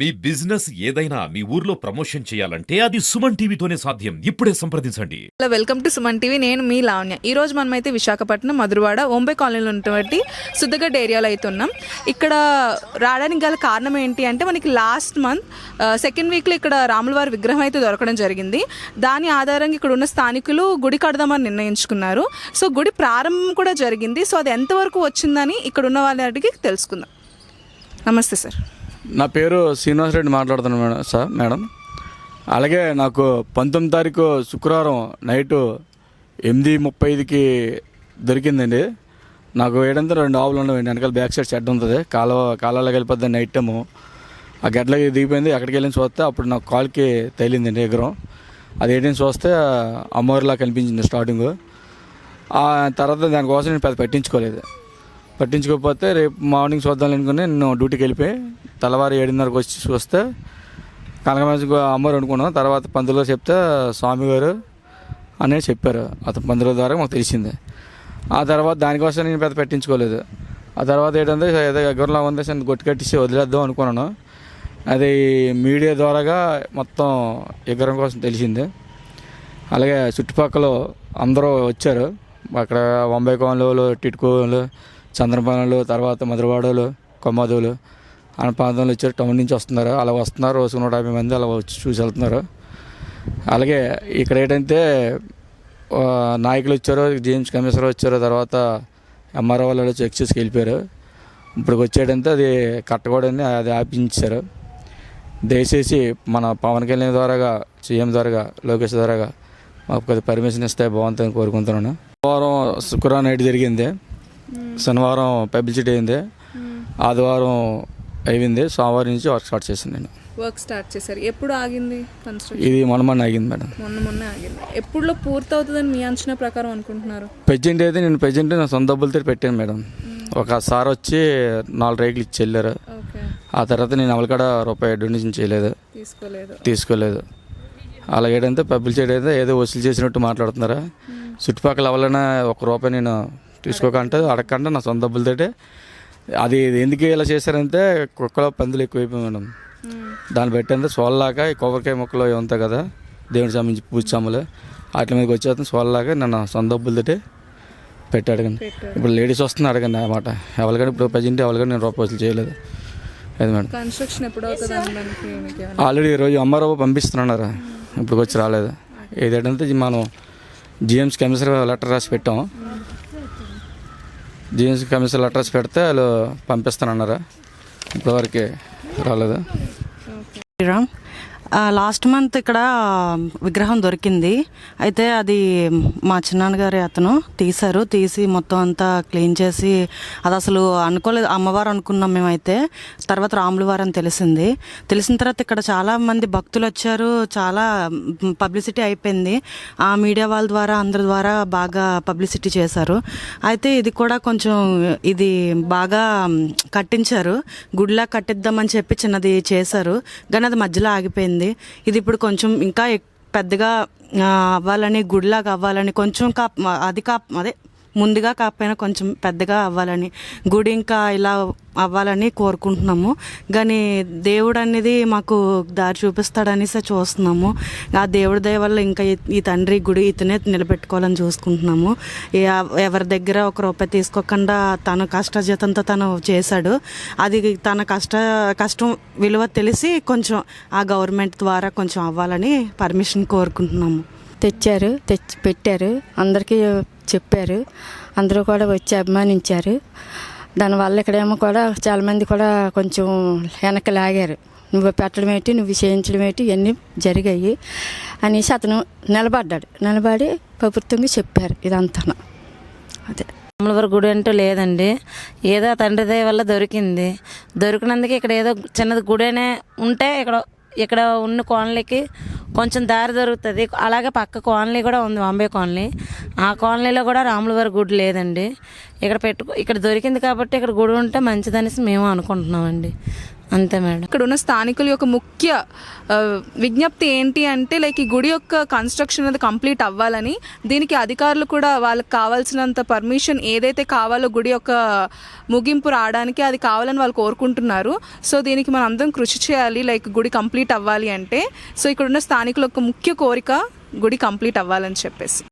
మీ business ఏదైనా మీ ఊర్లో promotion చేయాలంటే అది సుమన్ టీవీతోనే సాధ్యం. ఇప్పుడే సంప్రదించండి. Welcome to Suman TV. నేను మీ లావణ్య. ఈ రోజు మనమైతే విశాఖపట్నం మధురవాడ ఓంబై కాలనీలో ఉన్నటువంటి సుద్దగడ్డ ఏరియాలో అయితే ఉన్నాం. ఇక్కడ రావడానికి గల కారణం ఏంటి అంటే మనకి లాస్ట్ మంత్ సెకండ్ వీక్లో ఇక్కడ రాములవారి విగ్రహం అయితే దొరకడం జరిగింది. దాని ఆధారంగా ఇక్కడ ఉన్న స్థానికులు గుడి కడదామని నిర్ణయించుకున్నారు. సో గుడి ప్రారంభం కూడా జరిగింది. సో అది ఎంతవరకు వచ్చిందని ఇక్కడ ఉన్న వాళ్ళని అడిగి తెలుసుకుందాం. నమస్తే సార్. నా పేరు శ్రీనివాస్ రెడ్డి మాట్లాడుతున్నాను మేడం. అలాగే నాకు 19 తారీఖు శుక్రవారం నైటు 8:35కి దొరికిందండి. నాకు ఏడంతా 2 ఆవులు ఉండవండి. వెనకాల బ్యాక్ సైడ్ షెడ్ ఉంటుంది. కాలాలకు వెళ్ళిపోద్ది. నైట్ టైము ఆ గడ్డలకి దిగిపోయింది. అక్కడికి వెళ్ళి చూస్తే అప్పుడు నాకు కాల్కి తేలిందండి ఎగరం. అది ఏంటని చూస్తే అమ్మవారిలా కనిపించింది స్టార్టింగ్. ఆ తర్వాత దానికోసం నేను పెద్ద పట్టించుకోకపోతే రేపు మార్నింగ్ చూద్దాం అనుకుని నేను డ్యూటీకి వెళ్ళిపోయి తెల్లవారు 7:30కి వచ్చి చూస్తే కనకమేశ్వర అమ్మవారు అనుకున్నాం. తర్వాత పంతులు చెప్తే స్వామివారు అనేది చెప్పారు. అతను పంతుల ద్వారా మాకు తెలిసింది. ఆ తర్వాత దానికోసం నేను పెద్ద పట్టించుకోలేదు. ఆ తర్వాత ఏంటంటే ఏదో ఎగ్గరలో ఉంది గొట్టు కట్టించి వదిలేద్దాం అనుకున్నాను. అది మీడియా ద్వారాగా మొత్తం ఎగ్గరం కోసం తెలిసింది. అలాగే చుట్టుపక్కల అందరూ వచ్చారు. అక్కడ వంబై కోనలు, టిట్కోలు, చంద్రపాలెంలు, తర్వాత మధురవాడలు, కొమ్మదోలు అన్న ప్రాంతంలో వచ్చారు. టౌన్ నుంచి వస్తున్నారు. అలా వస్తున్నారు. రోజుకు 150 మంది అలా వచ్చి చూసి వెళ్తున్నారు. అలాగే ఇక్కడ ఏంటంటే నాయకులు వచ్చారు, జేమ్స్ కమిషనర్ వచ్చారు, తర్వాత ఎంఆర్ఓ వాళ్ళు చెక్ చేసి వెళ్ళిపోయారు. ఇప్పుడు వచ్చేటంటే అది కట్టకూడదని అది ఆపించారు. దయచేసి మన పవన్ కళ్యాణ్ ద్వారాగా, సీఎం ద్వారాగా, లోకేష్ ద్వారాగా మాకు కొద్దిగా పర్మిషన్ ఇస్తే బాగుంటుందని కోరుకుంటున్నాను. శుక్రవారం శుక్రవారం నైట్ జరిగింది. శనివారం పబ్లిసిటీ అయింది. ఆదివారం అయింది. సోమవారం నుంచి వర్క్ స్టార్ట్ చేశాను. ఎప్పుడు ఆగింది కన్స్ట్రక్షన్? ఇది మొన్న ఆగింది మేడం. మొన్న ఆగింది. ఎప్పుడులో పూర్తి అవుతుందని మీ అంచనా ప్రకారం అనుకుంటున్నారు? ప్రెజెంట్ అయితే నేను నా సొంత డబ్బులతో పెట్టాను మేడం. ఒక సార్ వచ్చి 4 రేకులు ఇచ్చి వెళ్ళారు. ఆ తర్వాత నేను ఎవరికాడ రూపాయి డొనేషన్ చేయలేదు, తీసుకోలేదు. అలాగేటంటే పబ్లిసిటీ అయితే ఏదో వసూలు చేసినట్టు మాట్లాడుతున్నారా. చుట్టుపక్కల ఎవరైనా ₹1 నేను తీసుకోకంటే అడగకుండా నా సొంత డబ్బులతోటే. అది ఎందుకు ఇలా చేశారంటే కుక్కలో పందులు ఎక్కువైపోయి మేడం. దాన్ని పెట్టేంత సోల్లాగా ఈ కొబ్బరికాయ మొక్కలు ఉంటాయి కదా, దేవుడికి సంబంధించి పూజ సాములు వాటి మీదకి వచ్చేస్తాను. సోల్లాగా నన్ను సొంత డబ్బులతోటే పెట్టి అడగండి. ఇప్పుడు లేడీస్ వస్తున్నా అడగండి అన్నమాట. ఎవరికైనా ఇప్పుడు ప్రజెంట్ ఎవరికైనా నేను రూపాయి వసూలు చేయలేదు. అది మేడం. కన్స్ట్రక్షన్ ఎప్పుడు అవుతుంది? ఆల్రెడీ ఈరోజు అమ్మారావు పంపిస్తున్నారు. ఇప్పుడు వచ్చి రాలేదు. ఏదేంటంటే మనం జిఎంస్ కమిషనర్ లెటర్ రాసి పెట్టాం. జిఎంసీ కమిషనర్ లెటర్ రాసి పెడితే వాళ్ళు పంపిస్తానన్నారా. ఇప్పటివరకు రాలేదు. లాస్ట్ మంత్ ఇక్కడ విగ్రహం దొరికింది. అయితే అది మా చిన్నాన్నగారి అతను తీసి మొత్తం అంతా క్లీన్ చేసి, అది అసలు అనుకోలేదు అమ్మవారు అనుకున్నాం మేమైతే. తర్వాత రాములవారు అని తెలిసిన తర్వాత ఇక్కడ చాలా మంది భక్తులు వచ్చారు. చాలా పబ్లిసిటీ అయిపోయింది. ఆ మీడియా వాళ్ళ ద్వారా అందరి ద్వారా బాగా పబ్లిసిటీ చేశారు. అయితే ఇది కూడా కొంచెం ఇది బాగా కట్టించారు. గుడిలా కట్టిద్దామని చెప్పి చిన్నది చేశారు, కానీ అది మధ్యలో ఆగిపోయింది. ఇది ఇప్పుడు కొంచెం ఇంకా పెద్దగా అవ్వాలని, గుడిలాగా అవ్వాలని, కొంచెం అదే ముందుగా కాకపోయినా కొంచెం పెద్దగా అవ్వాలని, గుడి ఇంకా ఇలా అవ్వాలని కోరుకుంటున్నాము. కానీ దేవుడు అనేది మాకు దారి చూపిస్తాడనేసి చూస్తున్నాము. ఆ దేవుడి దయ వల్ల ఇంకా ఈ తండ్రి గుడి ఇతనే నిలబెట్టుకోవాలని చూసుకుంటున్నాము. ఎవరి దగ్గర ₹1 తీసుకోకుండా తన కష్టజీతంతో తను చేశాడు. అది తన కష్టం విలువ తెలిసి కొంచెం ఆ గవర్నమెంట్ ద్వారా కొంచెం అవ్వాలని పర్మిషన్ కోరుకుంటున్నాము. తెచ్చి పెట్టారు. అందరికీ చెప్పారు. అందరూ కూడా వచ్చి అభిమానించారు. దానివల్ల ఇక్కడేమో కూడా చాలామంది కూడా కొంచెం వెనక్కి లాగారు. నువ్వు పెట్టడం ఏంటి, నువ్వు చేయించడం ఏంటి, ఇవన్నీ జరిగాయి అనేసి అతను నిలబడి ప్రభుత్వంగా చెప్పారు ఇదంతా. అదే రాములవారి గుడి అంటూ లేదండి. ఏదో తండ్రి దయ వల్ల దొరికినందుకు ఇక్కడ ఏదో చిన్నది గుడేనే ఉంటే ఇక్కడ ఉన్న కాలనీకి కొంచెం దారి దొరుకుతుంది. అలాగే పక్క కాలనీ కూడా ఉంది, బాంబే కాలనీ. ఆ కాలనీలో కూడా రాములవారి గుడి లేదండి. ఇక్కడ దొరికింది కాబట్టి ఇక్కడ గుడి ఉంటే మంచిదనేసి మేము అనుకుంటున్నామండి. అంతే మేడం. ఇక్కడ ఉన్న స్థానికుల యొక్క ముఖ్య విజ్ఞప్తి ఏంటి అంటే లైక్ ఈ గుడి యొక్క కన్స్ట్రక్షన్ అనేది కంప్లీట్ అవ్వాలని, దీనికి అధికారులు కూడా వాళ్ళకి కావాల్సినంత పర్మిషన్ ఏదైతే కావాలో గుడి యొక్క ముగింపు రావడానికి అది కావాలని వాళ్ళు కోరుకుంటున్నారు. సో దీనికి మనం అందరం కృషి చేయాలి, లైక్ గుడి కంప్లీట్ అవ్వాలి అంటే. సో ఇక్కడ ఉన్న స్థానికుల యొక్క ముఖ్య కోరిక గుడి కంప్లీట్ అవ్వాలని చెప్పేసి.